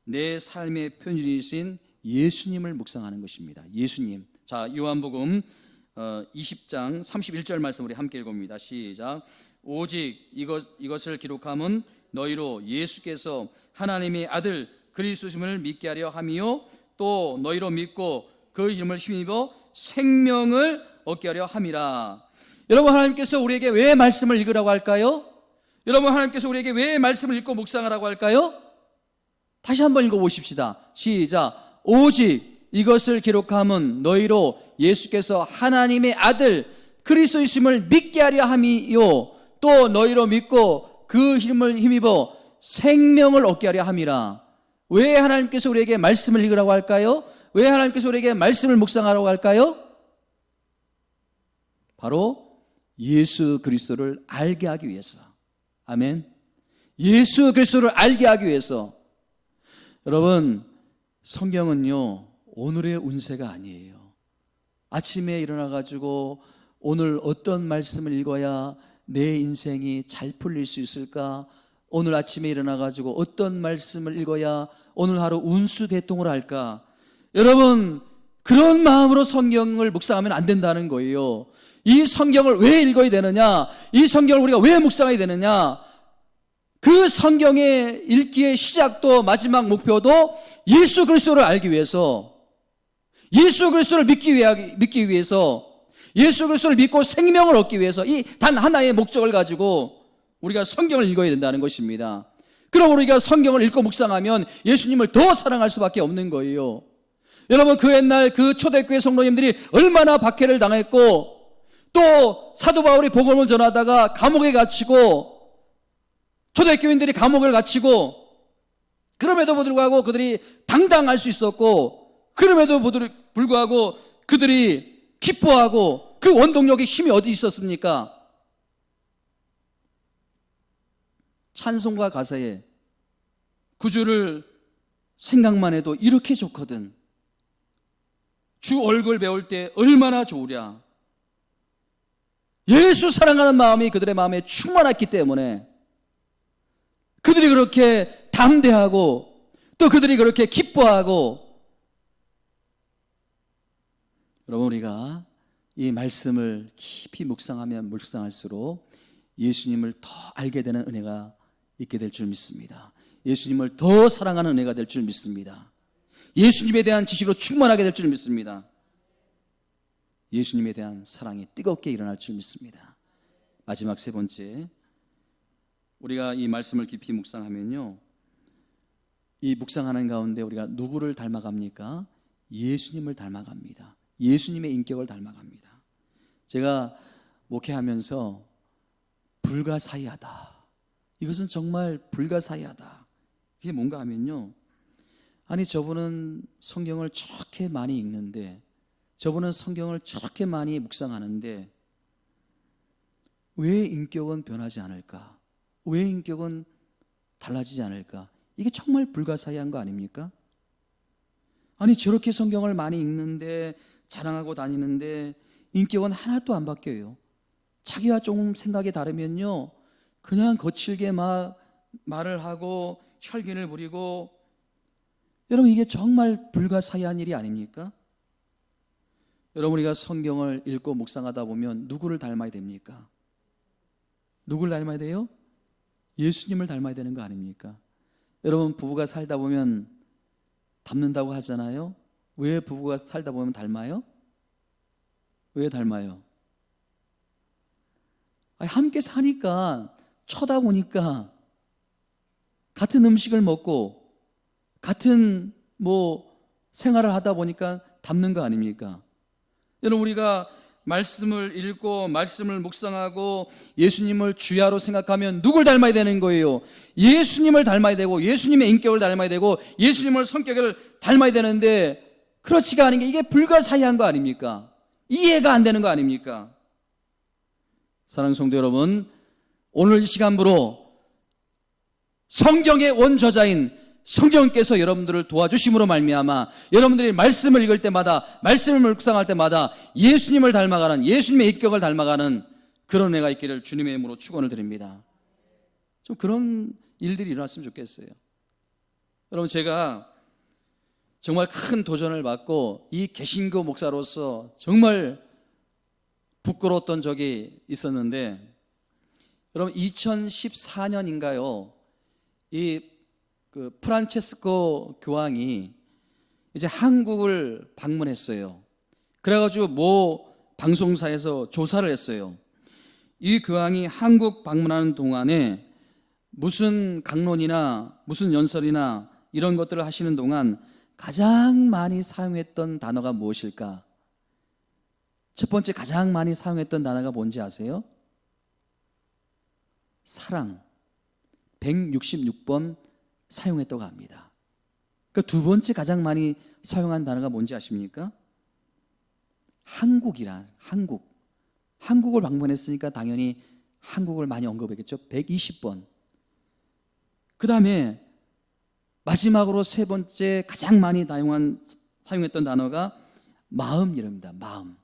내 삶의 표준이신 예수님을 묵상하는 것입니다. 예수님. 자, 요한복음 20장 31절 말씀 우리 함께 읽어봅니다. 시작. 오직 이것을 기록함은 너희로 예수께서 하나님의 아들 그리스도심을 믿게 하려 함이요, 또 너희로 믿고 그 이름을 힘입어 생명을 얻게 하려 함이라. 여러분, 하나님께서 우리에게 왜 말씀을 읽으라고 할까요? 여러분, 하나님께서 우리에게 왜 말씀을 읽고 묵상하라고 할까요? 다시 한번 읽어보십시다. 시작. 오직 이것을 기록함은 너희로 예수께서 하나님의 아들 그리스도이심을 믿게 하려 함이요, 또 너희로 믿고 그 힘을 힘입어 생명을 얻게 하려 함이라. 왜 하나님께서 우리에게 말씀을 읽으라고 할까요? 왜 하나님께서 우리에게 말씀을 묵상하라고 할까요? 바로 예수 그리스도를 알게 하기 위해서. 아멘. 예수 그리스도를 알게 하기 위해서. 여러분, 성경은요, 오늘의 운세가 아니에요. 아침에 일어나가지고 오늘 어떤 말씀을 읽어야 내 인생이 잘 풀릴 수 있을까? 오늘 아침에 일어나가지고 어떤 말씀을 읽어야 오늘 하루 운수대통을 할까? 여러분, 그런 마음으로 성경을 묵상하면 안 된다는 거예요. 이 성경을 왜 읽어야 되느냐? 이 성경을 우리가 왜 묵상해야 되느냐? 그 성경의 읽기의 시작도 마지막 목표도 예수 그리스도를 알기 위해서, 예수 그리스도를 믿기 위해서, 예수 그리스도를 믿고 생명을 얻기 위해서, 이 단 하나의 목적을 가지고 우리가 성경을 읽어야 된다는 것입니다. 그럼 우리가 성경을 읽고 묵상하면 예수님을 더 사랑할 수밖에 없는 거예요. 여러분, 그 옛날 그 초대교회 성도님들이 얼마나 박해를 당했고, 또 사도 바울이 복음을 전하다가 감옥에 갇히고, 초대교인들이 감옥을 갇히고, 그럼에도 불구하고 그들이 당당할 수 있었고, 그럼에도 불구하고 그들이 기뻐하고, 그 원동력의 힘이 어디 있었습니까? 찬송가 가사에 구주를 생각만 해도 이렇게 좋거든. 주 얼굴 배울 때 얼마나 좋으랴. 예수 사랑하는 마음이 그들의 마음에 충만했기 때문에 그들이 그렇게 담대하고 또 그들이 그렇게 기뻐하고. 여러분, 우리가 이 말씀을 깊이 묵상하면 묵상할수록 예수님을 더 알게 되는 은혜가 있게 될 줄 믿습니다. 예수님을 더 사랑하는 은혜가 될 줄 믿습니다. 예수님에 대한 지식으로 충만하게 될 줄 믿습니다. 예수님에 대한 사랑이 뜨겁게 일어날 줄 믿습니다. 마지막 세 번째, 우리가 이 말씀을 깊이 묵상하면요, 이 묵상하는 가운데 우리가 누구를 닮아갑니까? 예수님을 닮아갑니다. 예수님의 인격을 닮아갑니다. 제가 목회하면서 불가사의하다, 이것은 정말 불가사의하다, 이게 뭔가 하면요, 아니 저분은 성경을 저렇게 많이 읽는데, 저분은 성경을 저렇게 많이 묵상하는데 왜 인격은 변하지 않을까? 왜 인격은 달라지지 않을까? 이게 정말 불가사의한 거 아닙니까? 아니 저렇게 성경을 많이 읽는데, 자랑하고 다니는데 인격은 하나도 안 바뀌어요. 자기와 조금 생각이 다르면요, 그냥 거칠게 막 말을 하고 혈기를 부리고. 여러분, 이게 정말 불가사의한 일이 아닙니까? 여러분, 우리가 성경을 읽고 묵상하다 보면 누구를 닮아야 됩니까? 누구를 닮아야 돼요? 예수님을 닮아야 되는 거 아닙니까? 여러분, 부부가 살다 보면 닮는다고 하잖아요. 왜 부부가 살다 보면 닮아요? 왜 닮아요? 함께 사니까, 쳐다보니까, 같은 음식을 먹고 같은 생활을 하다 보니까 닮는 거 아닙니까? 여러분, 우리가 말씀을 읽고 말씀을 묵상하고 예수님을 주야로 생각하면 누굴 닮아야 되는 거예요? 예수님을 닮아야 되고 예수님의 인격을 닮아야 되고 예수님의 성격을 닮아야 되는데, 그렇지가 않은 게 이게 불가사의한 거 아닙니까? 이해가 안 되는 거 아닙니까? 사랑하는 성도 여러분, 오늘 이 시간부로 성경의 원저자인 성령께서 여러분들을 도와주심으로 말미암아 여러분들이 말씀을 읽을 때마다, 말씀을 묵상할 때마다 예수님을 닮아가는, 예수님의 인격을 닮아가는 그런 은혜가 있기를 주님의 이름으로 축원을 드립니다. 좀 그런 일들이 일어났으면 좋겠어요. 여러분, 제가 정말 큰 도전을 받고 이 개신교 목사로서 정말 부끄러웠던 적이 있었는데, 여러분 2014년인가요? 그 프란체스코 교황이 이제 한국을 방문했어요. 그래가지고 모 방송사에서 조사를 했어요. 이 교황이 한국 방문하는 동안에 무슨 강론이나 무슨 연설이나 이런 것들을 하시는 동안 가장 많이 사용했던 단어가 무엇일까? 첫 번째 가장 많이 사용했던 단어가 뭔지 아세요? 사랑. 166번 사용했다고 합니다. 그러니까 두 번째 가장 많이 사용한 단어가 뭔지 아십니까? 한국을 방문했으니까 당연히 한국을 많이 언급했겠죠. 120번. 그 다음에 마지막으로 세 번째 가장 많이 사용했던 단어가 마음이랍니다. 마음.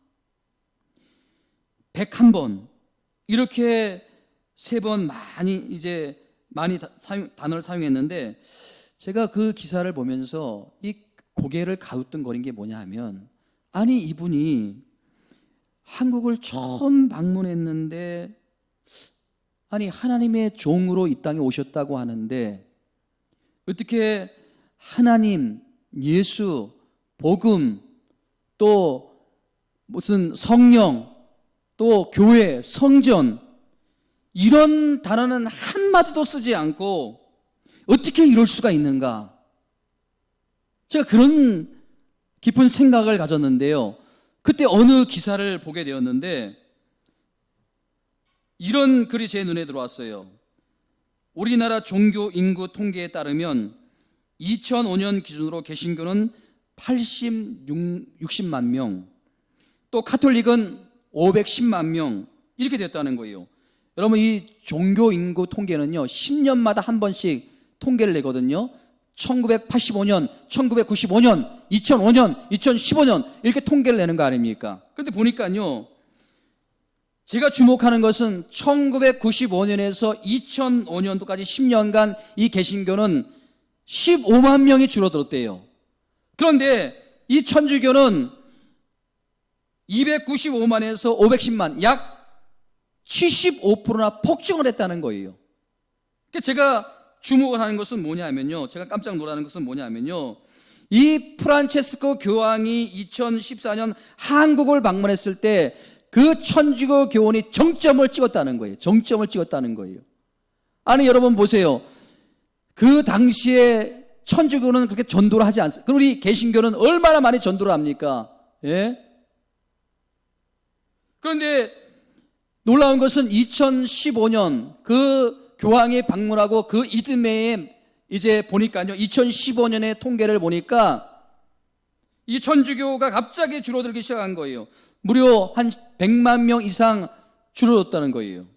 101번. 이렇게 세 번 많이 단어를 사용했는데, 제가 그 기사를 보면서 이 고개를 가우뚱거린 게 뭐냐 하면, 아니 이분이 한국을 처음 방문했는데, 아니 하나님의 종으로 이 땅에 오셨다고 하는데 어떻게 하나님, 예수, 복음, 또 무슨 성령, 또 교회, 성전, 이런 단어는 한마디도 쓰지 않고 어떻게 이럴 수가 있는가? 제가 그런 깊은 생각을 가졌는데요. 그때 어느 기사를 보게 되었는데 이런 글이 제 눈에 들어왔어요. 우리나라 종교 인구 통계에 따르면 2005년 기준으로 개신교는 60만 명, 또 카톨릭은 510만 명, 이렇게 됐다는 거예요. 여러분, 이 종교 인구 통계는요 10년마다 한 번씩 통계를 내거든요. 1985년, 1995년, 2005년, 2015년 이렇게 통계를 내는 거 아닙니까? 그런데 보니까요, 제가 주목하는 것은 1995년에서 2005년도까지 10년간 이 개신교는 15만 명이 줄어들었대요. 그런데 이 천주교는 295만에서 510만, 약 75%나 폭증을 했다는 거예요. 그러니까 제가 주목을 하는 것은 뭐냐면요, 제가 깜짝 놀라는 것은 뭐냐면요, 이 프란체스코 교황이 2014년 한국을 방문했을 때 그 천주교 교원이 정점을 찍었다는 거예요. 정점을 찍었다는 거예요. 아니 여러분 보세요. 그 당시에 천주교는 그렇게 전도를 하지 않습니다. 그럼 우리 개신교는 얼마나 많이 전도를 합니까? 예? 그런데 놀라운 것은 2015년 그 교황이 방문하고 그 이듬해에 이제 보니까요, 2015년의 통계를 보니까 이 천주교가 갑자기 줄어들기 시작한 거예요. 무려 한 100만 명 이상 줄어들었다는 거예요.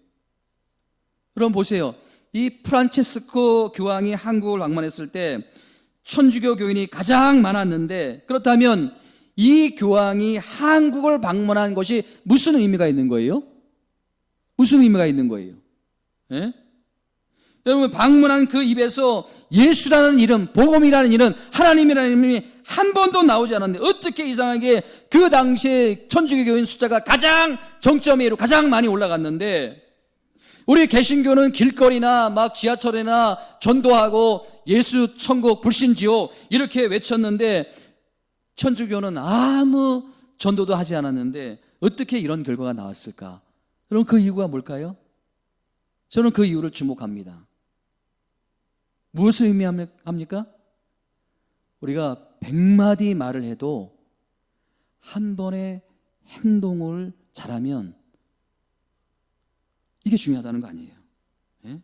그럼 보세요. 이 프란체스코 교황이 한국을 방문했을 때 천주교 교인이 가장 많았는데, 그렇다면 이 교황이 한국을 방문한 것이 무슨 의미가 있는 거예요? 무슨 의미가 있는 거예요? 예? 여러분, 방문한 그 입에서 예수라는 이름, 복음이라는 이름, 하나님이라는 이름이 한 번도 나오지 않았는데 어떻게 이상하게 그 당시에 천주교 교인 숫자가 가장 정점으로 가장 많이 올라갔는데, 우리 개신교는 길거리나 막 지하철이나 전도하고 예수 천국 불신 지옥 이렇게 외쳤는데 천주교는 아무 전도도 하지 않았는데 어떻게 이런 결과가 나왔을까? 그럼 그 이유가 뭘까요? 저는 그 이유를 주목합니다. 무엇을 의미합니까? 우리가 100마디 말을 해도 한 번의 행동을 잘하면 이게 중요하다는 거 아니에요. 예?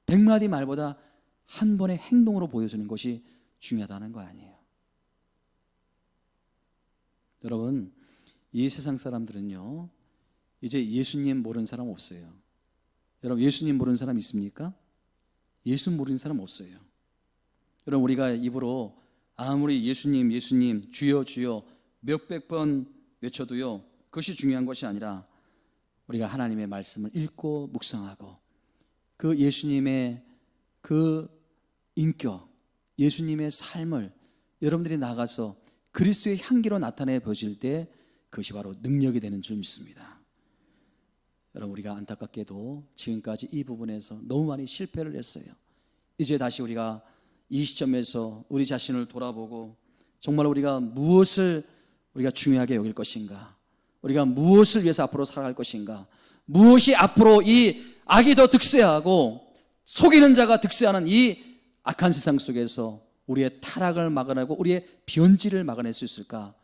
100마디 말보다 한 번의 행동으로 보여주는 것이 중요하다는 거 아니에요. 여러분, 이 세상 사람들은요, 이제 예수님 모르는 사람 없어요. 여러분, 예수님 모르는 사람 있습니까? 예수 모르는 사람 없어요. 여러분, 우리가 입으로 아무리 예수님, 예수님, 주여, 주여 몇백 번 외쳐도요, 그것이 중요한 것이 아니라 우리가 하나님의 말씀을 읽고 묵상하고 그 예수님의 그 인격, 예수님의 삶을 여러분들이 나가서 그리스도의 향기로 나타내 보여질 때 그것이 바로 능력이 되는 줄 믿습니다. 여러분, 우리가 안타깝게도 지금까지 이 부분에서 너무 많이 실패를 했어요. 이제 다시 우리가 이 시점에서 우리 자신을 돌아보고 정말 우리가 무엇을 우리가 중요하게 여길 것인가, 우리가 무엇을 위해서 앞으로 살아갈 것인가, 무엇이 앞으로 이 악이 더 득세하고 속이는 자가 득세하는 이 악한 세상 속에서 우리의 타락을 막아내고 우리의 변질을 막아낼 수 있을까?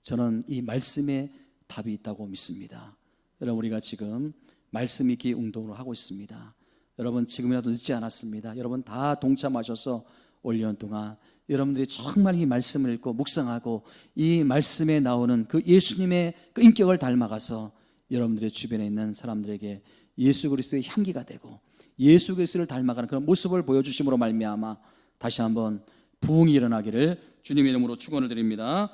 저는 이 말씀에 답이 있다고 믿습니다. 여러분, 우리가 지금 말씀 읽기 운동을 하고 있습니다. 여러분, 지금이라도 늦지 않았습니다. 여러분 다 동참하셔서 올 년 동안 여러분들이 정말 이 말씀을 읽고 묵상하고 이 말씀에 나오는 그 예수님의 그 인격을 닮아가서 여러분들의 주변에 있는 사람들에게 예수 그리스도의 향기가 되고 예수 그리스도를 닮아가는 그런 모습을 보여주심으로 말미암아 다시 한번 부흥이 일어나기를 주님의 이름으로 축원을 드립니다.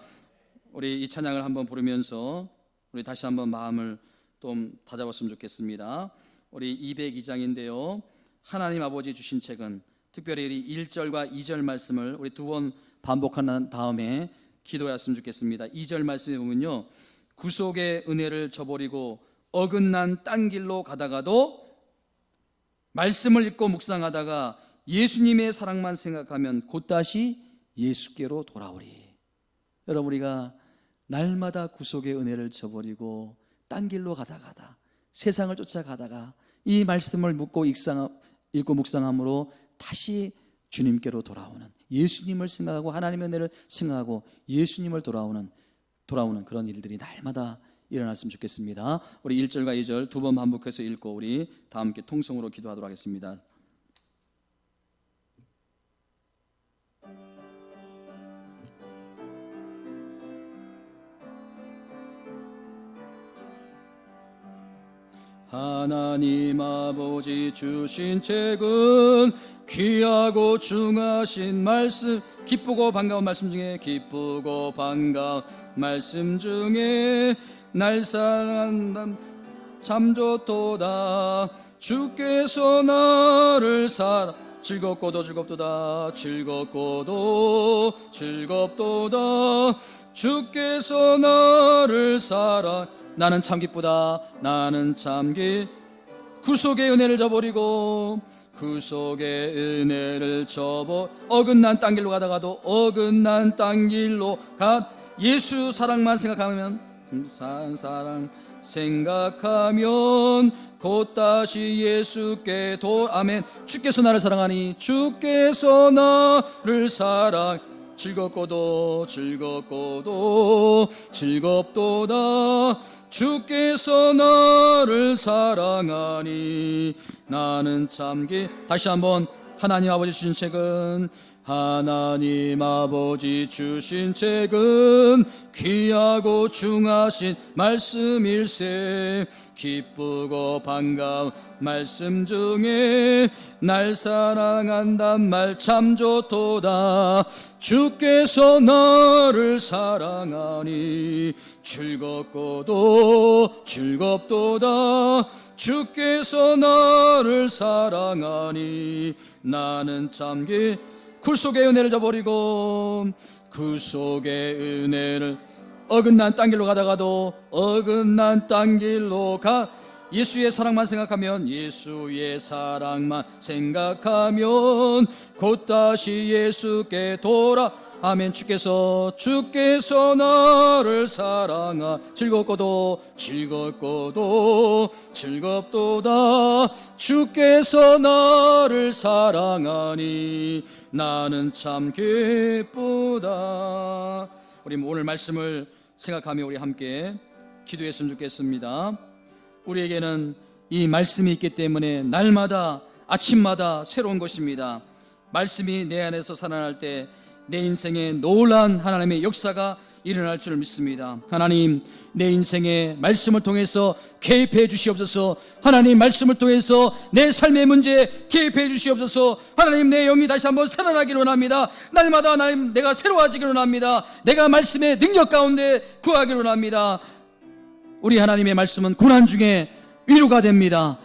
우리 이 찬양을 한번 부르면서 우리 다시 한번 마음을 좀 다잡았으면 좋겠습니다. 우리 202장인데요. 하나님 아버지 주신 책은 특별히 1절과 2절 말씀을 우리 두 번 반복한 다음에 기도했으면 좋겠습니다. 2절 말씀에 보면요, 구속의 은혜를 저버리고 어긋난 딴 길로 가다가도 말씀을 읽고 묵상하다가 예수님의 사랑만 생각하면 곧 다시 예수께로 돌아오리. 여러분, 우리가 날마다 구속의 은혜를 저버리고 딴 길로 가다가 세상을 쫓아가다가 이 말씀을 묻고 읽고 묵상함으로 다시 주님께로 돌아오는, 예수님을 생각하고 하나님의 은혜를 생각하고 예수님을 돌아오는 그런 일들이 날마다 일어났으면 좋겠습니다. 우리 1절과 2절 두 번 반복해서 읽고 우리 다 함께 통성으로 기도하도록 하겠습니다. 하나님 아버지 주신 책은 귀하고 중하신 말씀, 기쁘고 반가운 말씀 중에 기쁘고 반가운 말씀 중에 날 사랑한다 참 좋도다. 주께서 나를 사랑 즐겁고도 즐겁도다. 즐겁고도 즐겁도다. 주께서 나를 사랑 나는 참 기쁘다. 나는 참 구속의 은혜를 저버리고 구속의 은혜를 접어 어긋난 땅 길로 가다가도 어긋난 땅 길로 예수 사랑만 생각하면 사랑 생각하면 곧 다시 예수께 아멘. 주께서 나를 사랑하니 주께서 나를 사랑 즐겁고도 즐겁고도 즐겁도다. 주께서 나를 사랑하니 나는 참 다시 한번 하나님 아버지 주신 책은 하나님 아버지 주신 책은 귀하고 중하신 말씀일세. 기쁘고 반가운 말씀 중에 날 사랑한단 말 참 좋도다. 주께서 나를 사랑하니 즐겁고도 즐겁도다. 주께서 나를 사랑하니 나는 참 구속의 은혜를 저버리고 구속의 은혜를 어긋난 땅길로 가다가도 어긋난 땅길로 예수의 사랑만 생각하면 예수의 사랑만 생각하면 곧 다시 예수께 아멘. 주께서 나를 사랑하 즐겁고도 즐겁고도 즐겁도다. 주께서 나를 사랑하니 나는 참 기쁘다. 우리 오늘 말씀을 생각하며 우리 함께 기도했으면 좋겠습니다. 우리에게는 이 말씀이 있기 때문에 날마다 아침마다 새로운 것입니다. 말씀이 내 안에서 살아날 때 내 인생에 놀라운 하나님의 역사가 일어날 줄 믿습니다. 하나님, 내 인생에 말씀을 통해서 개입해 주시옵소서. 하나님, 말씀을 통해서 내 삶의 문제에 개입해 주시옵소서. 하나님, 내 영이 다시 한번 살아나기를 원합니다. 날마다 하나님, 내가 새로워지기를 원합니다. 내가 말씀의 능력 가운데 구하기를 원합니다. 우리 하나님의 말씀은 고난 중에 위로가 됩니다.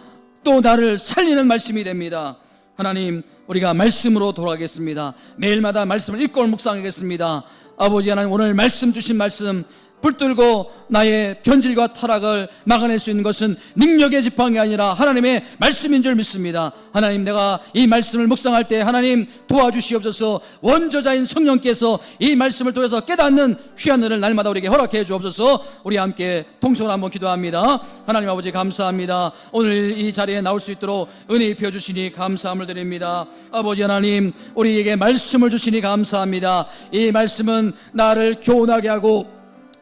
또 나를 살리는 말씀이 됩니다. 하나님, 우리가 말씀으로 돌아가겠습니다. 매일마다 말씀을 읽고 묵상하겠습니다. 아버지 하나님, 오늘 말씀 주신 말씀 붙들고 나의 변질과 타락을 막아낼 수 있는 것은 능력의 지팡이 아니라 하나님의 말씀인 줄 믿습니다. 하나님, 내가 이 말씀을 묵상할 때 하나님 도와주시옵소서. 원저자인 성령께서 이 말씀을 통해서 깨닫는 귀한 은혜를 날마다 우리에게 허락해 주옵소서. 우리 함께 통성으로 한번 기도합니다. 하나님 아버지, 감사합니다. 오늘 이 자리에 나올 수 있도록 은혜 입혀 주시니 감사함을 드립니다. 아버지 하나님, 우리에게 말씀을 주시니 감사합니다. 이 말씀은 나를 교훈하게 하고,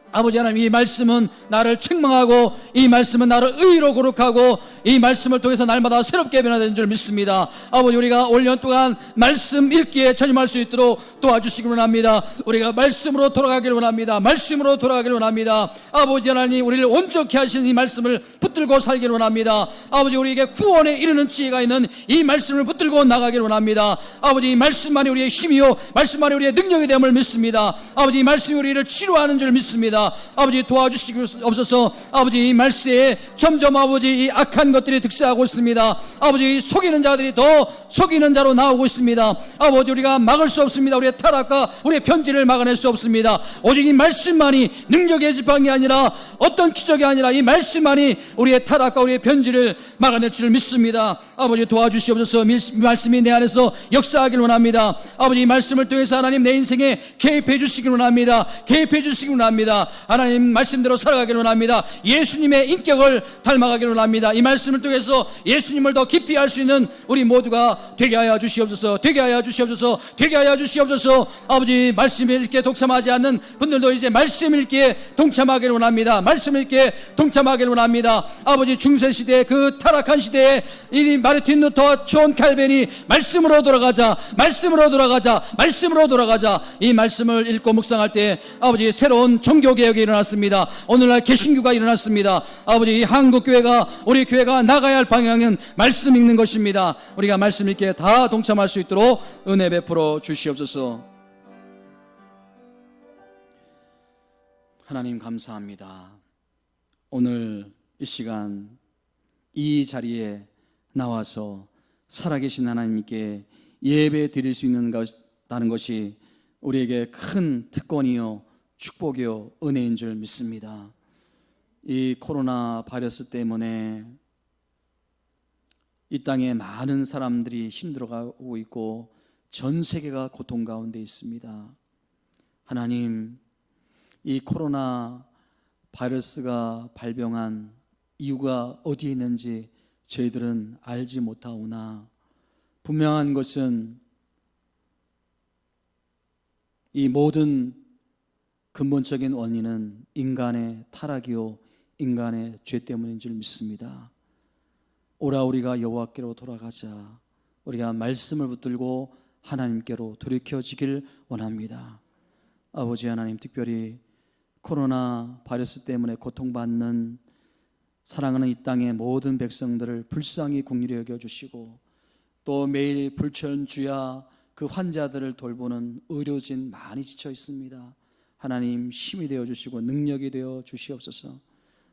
아버지 하나님, 이 말씀은 나를 책망하고, 이 말씀은 나를 의로 거룩하고, 이 말씀을 통해서 날마다 새롭게 변화되는 줄 믿습니다. 아버지, 우리가 올 년 동안 말씀 읽기에 전념할 수 있도록 도와주시기 원합니다. 우리가 말씀으로 돌아가기를 원합니다. 말씀으로 돌아가기를 원합니다. 아버지 하나님, 우리를 온전케 하시는 이 말씀을 붙들고 살기를 원합니다. 아버지, 우리에게 구원에 이르는 지혜가 있는 이 말씀을 붙들고 나가기를 원합니다. 아버지, 이 말씀만이 우리의 힘이요 말씀만이 우리의 능력이 됨을 믿습니다. 아버지, 이 말씀이 우리를 치료하는 줄 믿습니다. 아버지, 도와주시옵소서. 아버지, 이 말씀에 점점 아버지 이 악한 것들이 득세하고 있습니다. 아버지, 속이는 자들이 더 속이는 자로 나오고 있습니다. 아버지, 우리가 막을 수 없습니다. 우리의 타락과 우리의 편지를 막아낼 수 없습니다. 오직 이 말씀만이 능력의 지팡이 아니라 어떤 기적이 아니라 이 말씀만이 우리의 타락과 우리의 편지를 막아낼 줄 믿습니다. 아버지, 도와주시옵소서. 말씀이 내 안에서 역사하기를 원합니다. 아버지, 이 말씀을 통해서 하나님 내 인생에 개입해 주시기를 원합니다. 개입해 주시기를 원합니다. 하나님 말씀대로 살아가기를 원합니다. 예수님의 인격을 닮아가기를 원합니다. 이 말씀을 통해서 예수님을 더 깊이 알 수 있는 우리 모두가 되게 하여 주시옵소서. 되게 하여 주시옵소서. 되게 하여 주시옵소서. 아버지, 말씀 읽기에 동참하지 않는 분들도 이제 말씀 읽기에 동참하기를 원합니다. 말씀 읽기에 동참하기를 원합니다. 아버지, 중세시대 그 타락한 시대에 이 마르틴 루터, 존 칼빈이 말씀으로 돌아가자, 말씀으로 돌아가자, 말씀으로 돌아가자, 이 말씀을 읽고 묵상할 때 아버지 교개혁이 일어났습니다. 오늘날 개신교가 일어났습니다. 아버지, 이 한국교회가 우리 교회가 교회가 나가야 할 방향은 말씀 읽는 것입니다. 우리가 말씀 읽기에 다 동참할 수 있도록 은혜 베풀어 주시옵소서. 하나님 감사합니다. 오늘 이 시간 이 자리에 나와서 살아계신 하나님께 예배 드릴 수 있다는 것이 우리에게 큰 특권이요 축복이요 은혜인 줄 믿습니다. 이 코로나 바이러스 때문에 이 땅에 많은 사람들이 힘들어가고 있고 전 세계가 고통 가운데 있습니다. 하나님, 이 코로나 바이러스가 발병한 이유가 어디에 있는지 저희들은 알지 못하오나 분명한 것은 이 모든 근본적인 원인은 인간의 타락이요 인간의 죄 때문인 줄 믿습니다. 오라 우리가 여호와께로 돌아가자. 우리가 말씀을 붙들고 하나님께로 돌이켜지길 원합니다. 아버지 하나님, 특별히 코로나 바이러스 때문에 고통받는 사랑하는 이 땅의 모든 백성들을 불쌍히 긍휼히 여겨주시고 또 매일 불천주야 그 환자들을 돌보는 의료진 많이 지쳐 있습니다. 하나님 힘이 되어주시고 능력이 되어 주시옵소서.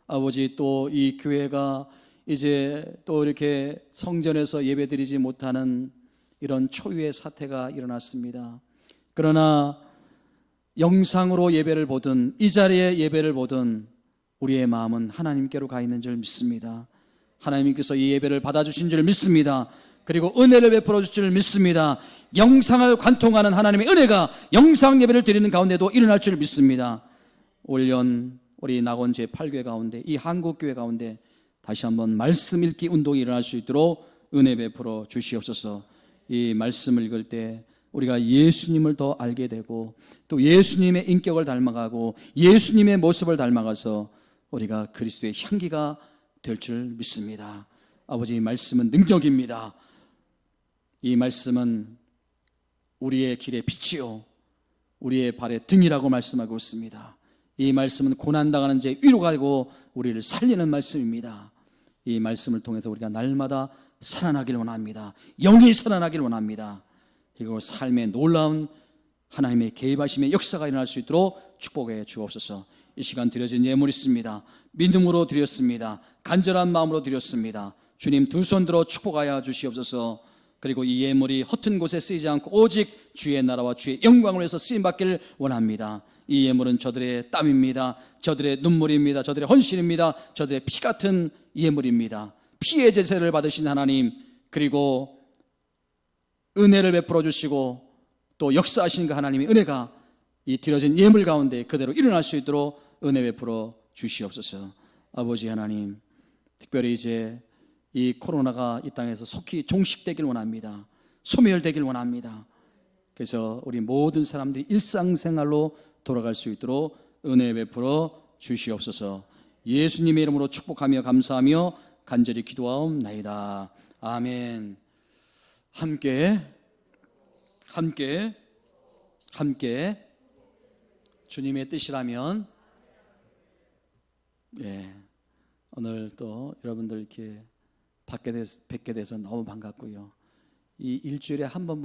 아버지, 또 이 교회가 이제 또 이렇게 성전에서 예배드리지 못하는 이런 초유의 사태가 일어났습니다. 그러나 영상으로 예배를 보든 이 자리에 예배를 보든 우리의 마음은 하나님께로 가 있는 줄 믿습니다. 하나님께서 이 예배를 받아주신 줄 믿습니다. 그리고 은혜를 베풀어 주실 줄 믿습니다. 영상을 관통하는 하나님의 은혜가 영상 예배를 드리는 가운데도 일어날 줄 믿습니다. 올연 우리 낙원 제8교회 가운데 이 한국교회 가운데 다시 한번 말씀 읽기 운동이 일어날 수 있도록 은혜 베풀어 주시옵소서. 이 말씀을 읽을 때 우리가 예수님을 더 알게 되고 또 예수님의 인격을 닮아가고 예수님의 모습을 닮아가서 우리가 그리스도의 향기가 될 줄 믿습니다. 아버지, 이 말씀은 능력입니다. 이 말씀은 우리의 길의 빛이요 우리의 발의 등이라고 말씀하고 있습니다. 이 말씀은 고난당하는 자의 위로가 되고 우리를 살리는 말씀입니다. 이 말씀을 통해서 우리가 날마다 살아나길 원합니다. 영이 살아나길 원합니다. 이거 삶의 놀라운 하나님의 개입하심의 역사가 일어날 수 있도록 축복해 주옵소서. 이 시간 드려진 예물 있습니다. 믿음으로 드렸습니다. 간절한 마음으로 드렸습니다. 주님 두 손 들어 축복하여 주시옵소서. 그리고 이 예물이 허튼 곳에 쓰이지 않고 오직 주의 나라와 주의 영광을 위해서 쓰임받기를 원합니다. 이 예물은 저들의 땀입니다. 저들의 눈물입니다. 저들의 헌신입니다. 저들의 피 같은 예물입니다. 피의 제사를 받으신 하나님, 그리고 은혜를 베풀어 주시고 또 역사하신 그 하나님의 은혜가 이 드려진 예물 가운데 그대로 일어날 수 있도록 은혜 베풀어 주시옵소서. 아버지 하나님, 특별히 이제 이 코로나가 이 땅에서 속히 종식되길 원합니다. 소멸되길 원합니다. 그래서 우리 모든 사람들이 일상생활로 돌아갈 수 있도록 은혜 베풀어 주시옵소서. 예수님의 이름으로 축복하며 감사하며 간절히 기도하옵나이다. 아멘. 함께 주님의 뜻이라면, 오늘 또 여러분들 이렇게 뵙게 돼서 너무 반갑고요. 이 일주일에 한 번